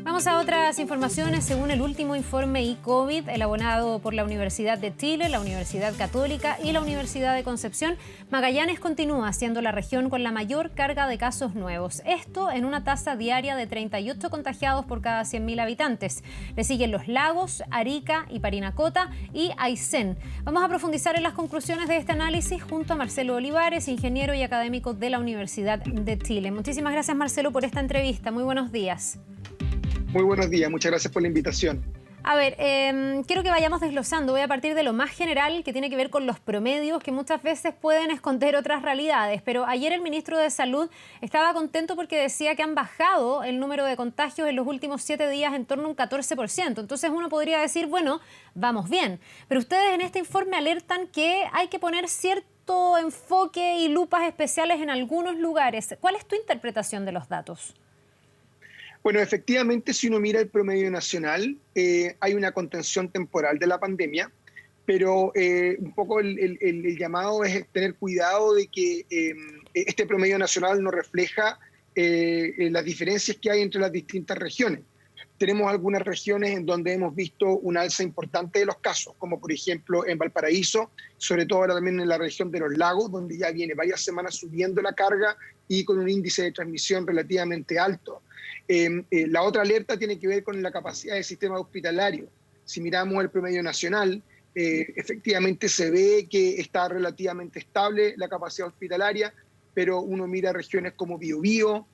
Vamos a otras informaciones. Según el último informe e-COVID elaborado por la Universidad de Chile, la Universidad Católica y la Universidad de Concepción, Magallanes continúa siendo la región con la mayor carga de casos nuevos. Esto en una tasa diaria de 38 contagiados por cada 100.000 habitantes. Le siguen Los Lagos, Arica y Parinacota y Aysén. Vamos a profundizar en las conclusiones de este análisis junto a Marcelo Olivares, ingeniero y académico de la Universidad de Chile. Muchísimas gracias, Marcelo, por esta entrevista. Muy buenos días. Muy buenos días, muchas gracias por la invitación. A ver, quiero que vayamos desglosando. Voy a partir de lo más general, que tiene que ver con los promedios, que muchas veces pueden esconder otras realidades. Pero ayer el ministro de Salud estaba contento porque decía que han bajado el número de contagios en los últimos 7 días en torno a un 14%. Entonces uno podría decir, bueno, vamos bien. Pero ustedes en este informe alertan que hay que poner cierto enfoque y lupas especiales en algunos lugares. ¿Cuál es tu interpretación de los datos? Bueno, efectivamente, si uno mira el promedio nacional, hay una contención temporal de la pandemia, pero un poco el llamado es tener cuidado de que este promedio nacional no refleja las diferencias que hay entre las distintas regiones. Tenemos algunas regiones en donde hemos visto un alza importante de los casos, como por ejemplo en Valparaíso, sobre todo ahora también en la región de Los Lagos, donde ya viene varias semanas subiendo la carga y con un índice de transmisión relativamente alto. La otra alerta tiene que ver con la capacidad del sistema hospitalario. Si miramos el promedio nacional, efectivamente se ve que está relativamente estable la capacidad hospitalaria, pero uno mira regiones como Biobío,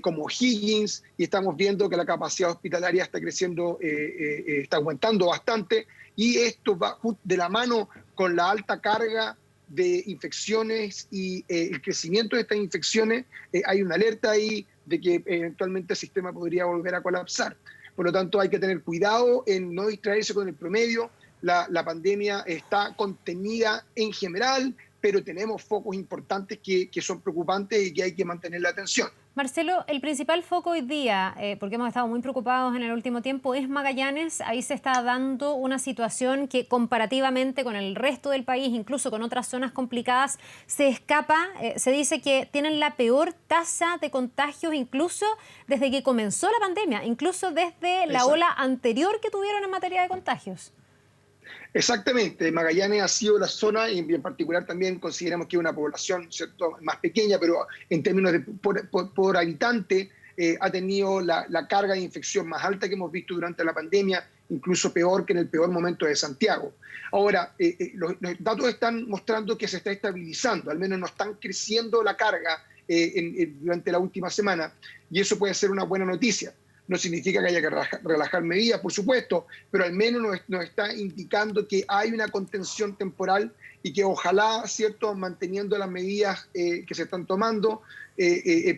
como O'Higgins, y estamos viendo que la capacidad hospitalaria está creciendo, está aumentando bastante, y esto va de la mano con la alta carga de infecciones y el crecimiento de estas infecciones. Hay una alerta ahí de que eventualmente el sistema podría volver a colapsar. Por lo tanto, hay que tener cuidado en no distraerse con el promedio. La pandemia está contenida en general, pero tenemos focos importantes que son preocupantes y que hay que mantener la atención. Marcelo, el principal foco hoy día, porque hemos estado muy preocupados en el último tiempo, es Magallanes. Ahí se está dando una situación que comparativamente con el resto del país, incluso con otras zonas complicadas, se escapa. Se dice que tienen la peor tasa de contagios incluso desde que comenzó la pandemia, incluso desde la ola anterior que tuvieron en materia de contagios. Exactamente, Magallanes ha sido la zona, y en particular también consideramos que es una población, ¿cierto?, más pequeña, pero en términos de por habitante ha tenido la carga de infección más alta que hemos visto durante la pandemia, incluso peor que en el peor momento de Santiago. Ahora, los datos están mostrando que se está estabilizando, al menos no están creciendo la carga durante la última semana, y eso puede ser una buena noticia. No significa que haya que relajar medidas, por supuesto, pero al menos nos está indicando que hay una contención temporal y que ojalá, ¿cierto?, manteniendo las medidas que se están tomando,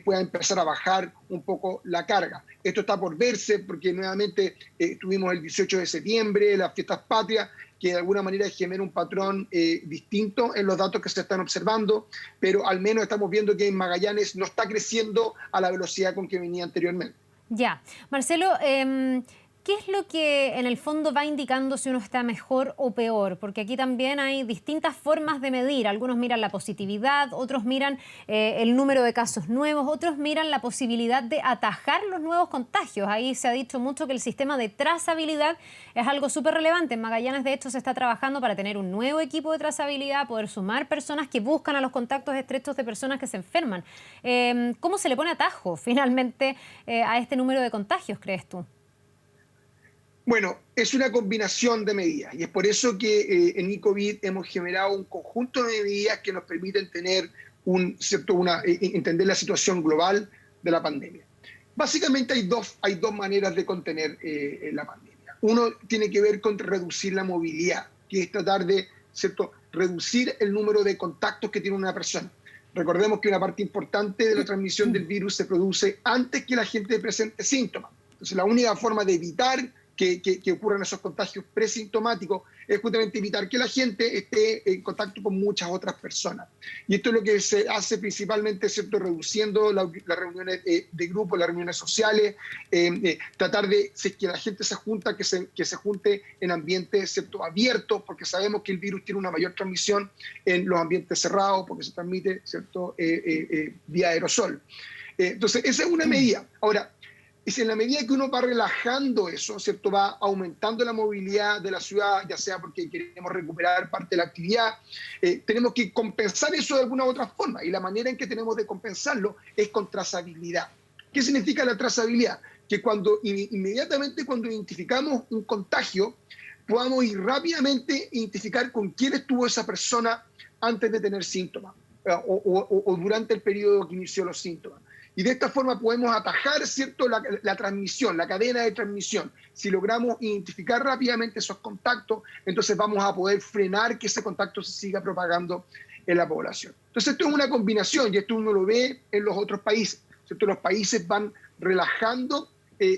pueda empezar a bajar un poco la carga. Esto está por verse porque nuevamente tuvimos el 18 de septiembre, las fiestas patrias, que de alguna manera genera un patrón distinto en los datos que se están observando, pero al menos estamos viendo que en Magallanes no está creciendo a la velocidad con que venía anteriormente. Ya. Marcelo, ¿qué es lo que en el fondo va indicando si uno está mejor o peor? Porque aquí también hay distintas formas de medir. Algunos miran la positividad, otros miran el número de casos nuevos, otros miran la posibilidad de atajar los nuevos contagios. Ahí se ha dicho mucho que el sistema de trazabilidad es algo súper relevante. En Magallanes, de hecho, se está trabajando para tener un nuevo equipo de trazabilidad, poder sumar personas que buscan a los contactos estrechos de personas que se enferman. ¿Cómo se le pone atajo finalmente a este número de contagios, crees tú? Bueno, es una combinación de medidas y es por eso que en eCovid hemos generado un conjunto de medidas que nos permiten tener entender la situación global de la pandemia. Básicamente hay dos maneras de contener la pandemia. Uno tiene que ver con reducir la movilidad, que es tratar de, ¿cierto?, reducir el número de contactos que tiene una persona. Recordemos que una parte importante de la transmisión del virus se produce antes que la gente presente síntomas. Entonces, la única forma de evitar que ocurran esos contagios presintomáticos es justamente evitar que la gente esté en contacto con muchas otras personas. Y esto es lo que se hace principalmente, ¿cierto?, reduciendo las reuniones de grupo, las reuniones sociales, tratar de, si es que la gente se junta, que se junte en ambientes, ¿cierto?, abiertos, porque sabemos que el virus tiene una mayor transmisión en los ambientes cerrados, porque se transmite, ¿cierto?, vía aerosol. Entonces, esa es una medida. Ahora, es en la medida que uno va relajando eso, ¿cierto? Va aumentando la movilidad de la ciudad, ya sea porque queremos recuperar parte de la actividad, tenemos que compensar eso de alguna u otra forma. Y la manera en que tenemos de compensarlo es con trazabilidad. ¿Qué significa la trazabilidad? Que inmediatamente cuando identificamos un contagio, podamos ir rápidamente identificar con quién estuvo esa persona antes de tener síntomas o durante el periodo que inició los síntomas. Y de esta forma podemos atajar, ¿cierto?, la transmisión, la cadena de transmisión. Si logramos identificar rápidamente esos contactos, entonces vamos a poder frenar que ese contacto se siga propagando en la población. Entonces esto es una combinación y esto uno lo ve en los otros países, ¿cierto? Los países van relajando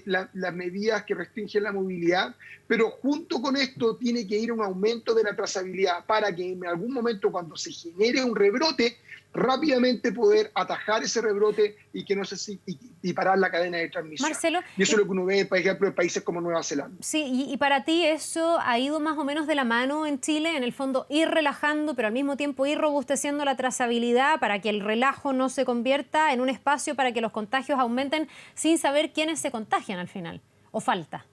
las medidas que restringen la movilidad, pero junto con esto tiene que ir un aumento de la trazabilidad para que en algún momento cuando se genere un rebrote, rápidamente poder atajar ese rebrote y que no se y parar la cadena de transmisión. Marcelo, y eso es lo que uno ve, por ejemplo, en países como Nueva Zelanda. Sí, y para ti eso ha ido más o menos de la mano en Chile, en el fondo ir relajando, pero al mismo tiempo ir robusteciendo la trazabilidad para que el relajo no se convierta en un espacio para que los contagios aumenten sin saber quiénes se contagian al final, ¿o falta?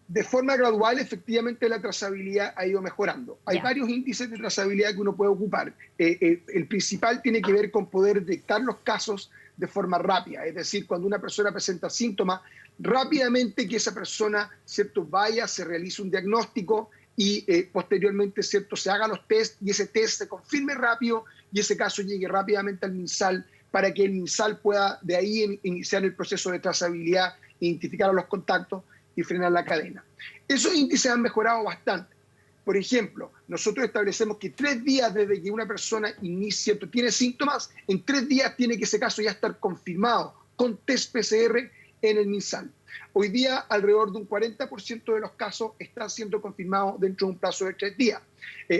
De forma gradual, efectivamente, la trazabilidad ha ido mejorando. Hay varios índices de trazabilidad que uno puede ocupar. El principal tiene que ver con poder detectar los casos de forma rápida. Es decir, cuando una persona presenta síntomas, rápidamente que esa persona, ¿cierto?, vaya, se realice un diagnóstico y posteriormente, ¿cierto?, se haga los test y ese test se confirme rápido y ese caso llegue rápidamente al MinSal para que el MinSal pueda de ahí iniciar el proceso de trazabilidad, identificar a los contactos y frenar la cadena. Esos índices han mejorado bastante. Por ejemplo, nosotros establecemos que 3 días desde que una persona tiene síntomas, en 3 días tiene que ese caso ya estar confirmado con test PCR en el MinSal. Hoy día, alrededor de un 40% de los casos están siendo confirmados dentro de un plazo de 3 días.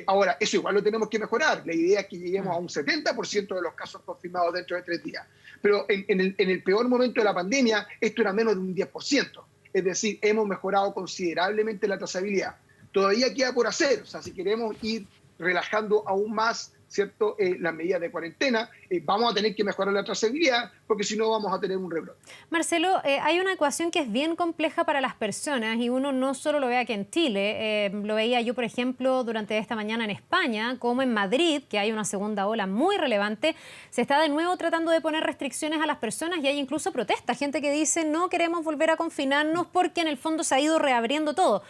Ahora, eso igual lo tenemos que mejorar. La idea es que lleguemos a un 70% de los casos confirmados dentro de 3 días. Pero en el peor momento de la pandemia, esto era menos de un 10%. Es decir, hemos mejorado considerablemente la trazabilidad. Todavía queda por hacer, o sea, si queremos ir relajando aún más, ¿cierto?, las medidas de cuarentena, vamos a tener que mejorar la trazabilidad porque si no vamos a tener un rebrote. Marcelo, hay una ecuación que es bien compleja para las personas y uno no solo lo ve aquí en Chile, lo veía yo, por ejemplo, durante esta mañana en España, como en Madrid, que hay una segunda ola muy relevante, se está de nuevo tratando de poner restricciones a las personas y hay incluso protestas, gente que dice no queremos volver a confinarnos porque en el fondo se ha ido reabriendo todo.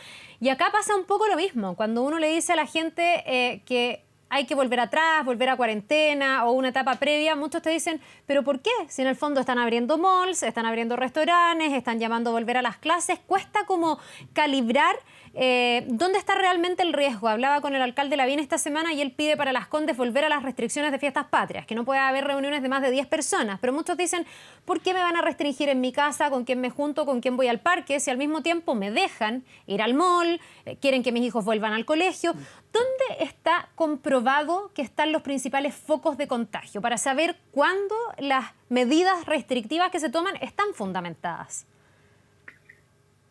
Y acá pasa un poco lo mismo, cuando uno le dice a la gente que hay que volver atrás, volver a cuarentena o una etapa previa, muchos te dicen, ¿pero por qué? Si en el fondo están abriendo malls, están abriendo restaurantes, están llamando a volver a las clases, cuesta como calibrar dónde está realmente el riesgo. Hablaba con el alcalde Lavín esta semana y él pide para Las Condes volver a las restricciones de fiestas patrias, que no puede haber reuniones de más de 10 personas, pero muchos dicen, ¿por qué me van a restringir en mi casa, con quién me junto, con quién voy al parque, si al mismo tiempo me dejan ir al mall, quieren que mis hijos vuelvan al colegio? ¿Dónde está comprobado que están los principales focos de contagio para saber cuándo las medidas restrictivas que se toman están fundamentadas?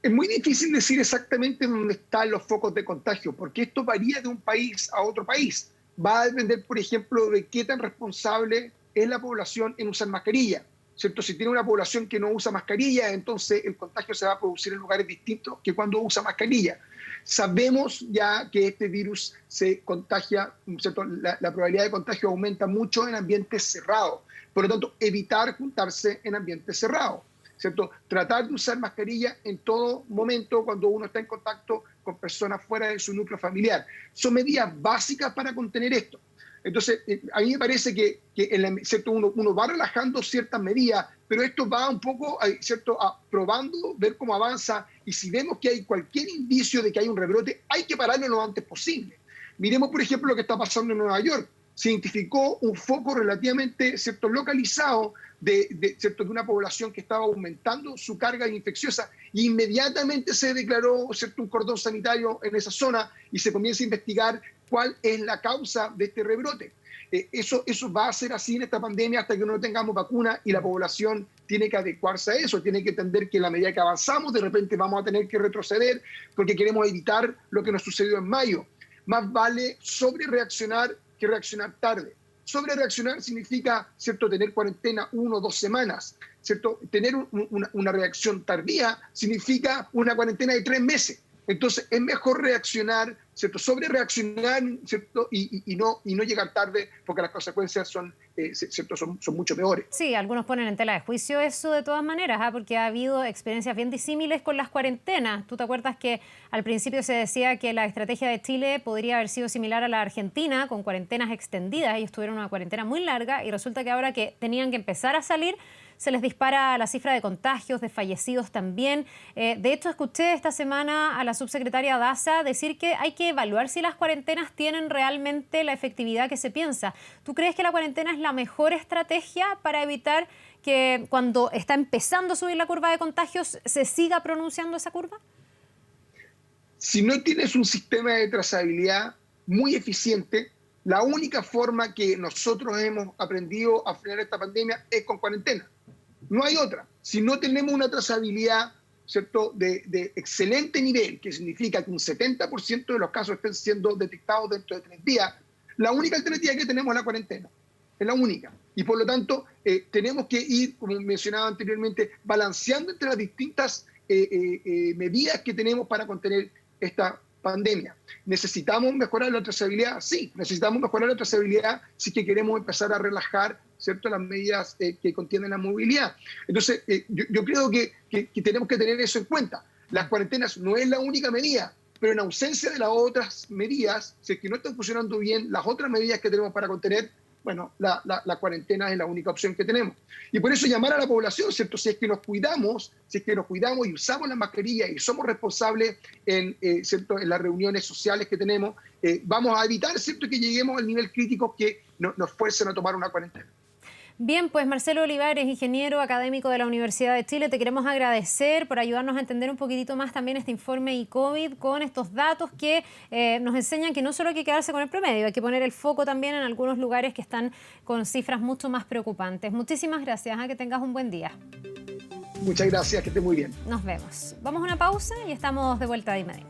Es muy difícil decir exactamente dónde están los focos de contagio, porque esto varía de un país a otro país. Va a depender, por ejemplo, de qué tan responsable es la población en usar mascarilla, ¿cierto? Si tiene una población que no usa mascarilla, entonces el contagio se va a producir en lugares distintos que cuando usa mascarilla. Sabemos ya que este virus se contagia, ¿cierto? La probabilidad de contagio aumenta mucho en ambientes cerrados. Por lo tanto, evitar juntarse en ambientes cerrados, ¿cierto? Tratar de usar mascarilla en todo momento cuando uno está en contacto con personas fuera de su núcleo familiar. Son medidas básicas para contener esto. Entonces, a mí me parece que ¿cierto? Uno va relajando ciertas medidas, pero esto va un poco, ¿cierto?, probando, ver cómo avanza, y si vemos que hay cualquier indicio de que hay un rebrote, hay que pararlo lo antes posible. Miremos, por ejemplo, lo que está pasando en Nueva York. Se identificó un foco relativamente, ¿cierto?, localizado ¿cierto?, de una población que estaba aumentando su carga infecciosa, e inmediatamente se declaró, ¿cierto?, un cordón sanitario en esa zona y se comienza a investigar cuál es la causa de este rebrote. Eso va a ser así en esta pandemia hasta que no tengamos vacuna, y la población tiene que adecuarse a eso, tiene que entender que en la medida que avanzamos de repente vamos a tener que retroceder porque queremos evitar lo que nos sucedió en mayo. Más vale sobre reaccionar que reaccionar tarde. Sobre reaccionar significa, ¿cierto?, tener cuarentena 1 o 2 semanas. ¿cierto? Tener una reacción tardía significa una cuarentena de 3 meses. Entonces, es mejor reaccionar, ¿cierto? Sobre reaccionar, ¿cierto? Y no llegar tarde, porque las consecuencias son, ¿cierto? Son mucho peores. Sí, algunos ponen en tela de juicio eso de todas maneras, porque ha habido experiencias bien disímiles con las cuarentenas. ¿Tú te acuerdas que al principio se decía que la estrategia de Chile podría haber sido similar a la Argentina, con cuarentenas extendidas? Ellos tuvieron una cuarentena muy larga y resulta que ahora que tenían que empezar a salir, se les dispara la cifra de contagios, de fallecidos también. De hecho, escuché esta semana a la subsecretaria Daza decir que hay que evaluar si las cuarentenas tienen realmente la efectividad que se piensa. ¿Tú crees que la cuarentena es la mejor estrategia para evitar que cuando está empezando a subir la curva de contagios se siga pronunciando esa curva? Si no tienes un sistema de trazabilidad muy eficiente, la única forma que nosotros hemos aprendido a frenar esta pandemia es con cuarentena. No hay otra. Si no tenemos una trazabilidad, ¿cierto?, de excelente nivel, que significa que un 70% de los casos estén siendo detectados dentro de 3 días, la única alternativa que tenemos es la cuarentena. Es la única. Y por lo tanto, tenemos que ir, como mencionaba anteriormente, balanceando entre las distintas medidas que tenemos para contener esta pandemia. ¿Necesitamos mejorar la trazabilidad? Sí, necesitamos mejorar la trazabilidad si es que queremos empezar a relajar, ¿cierto?, las medidas que contienen la movilidad. Entonces, yo creo que tenemos que tener eso en cuenta. Las cuarentenas no es la única medida, pero en ausencia de las otras medidas, si es que no están funcionando bien las otras medidas que tenemos para contener, bueno, la cuarentena es la única opción que tenemos. Y por eso llamar a la población, ¿cierto? Si es que nos cuidamos y usamos la mascarilla y somos responsables ¿cierto?, en las reuniones sociales que tenemos, vamos a evitar, ¿cierto?, que lleguemos al nivel crítico que nos fuercen a tomar una cuarentena. Bien, pues Marcelo Olivares, ingeniero académico de la Universidad de Chile, te queremos agradecer por ayudarnos a entender un poquitito más también este informe e-COVID con estos datos que nos enseñan que no solo hay que quedarse con el promedio, hay que poner el foco también en algunos lugares que están con cifras mucho más preocupantes. Muchísimas gracias, que tengas un buen día. Muchas gracias, que esté muy bien. Nos vemos. Vamos a una pausa y estamos de vuelta de inmediato.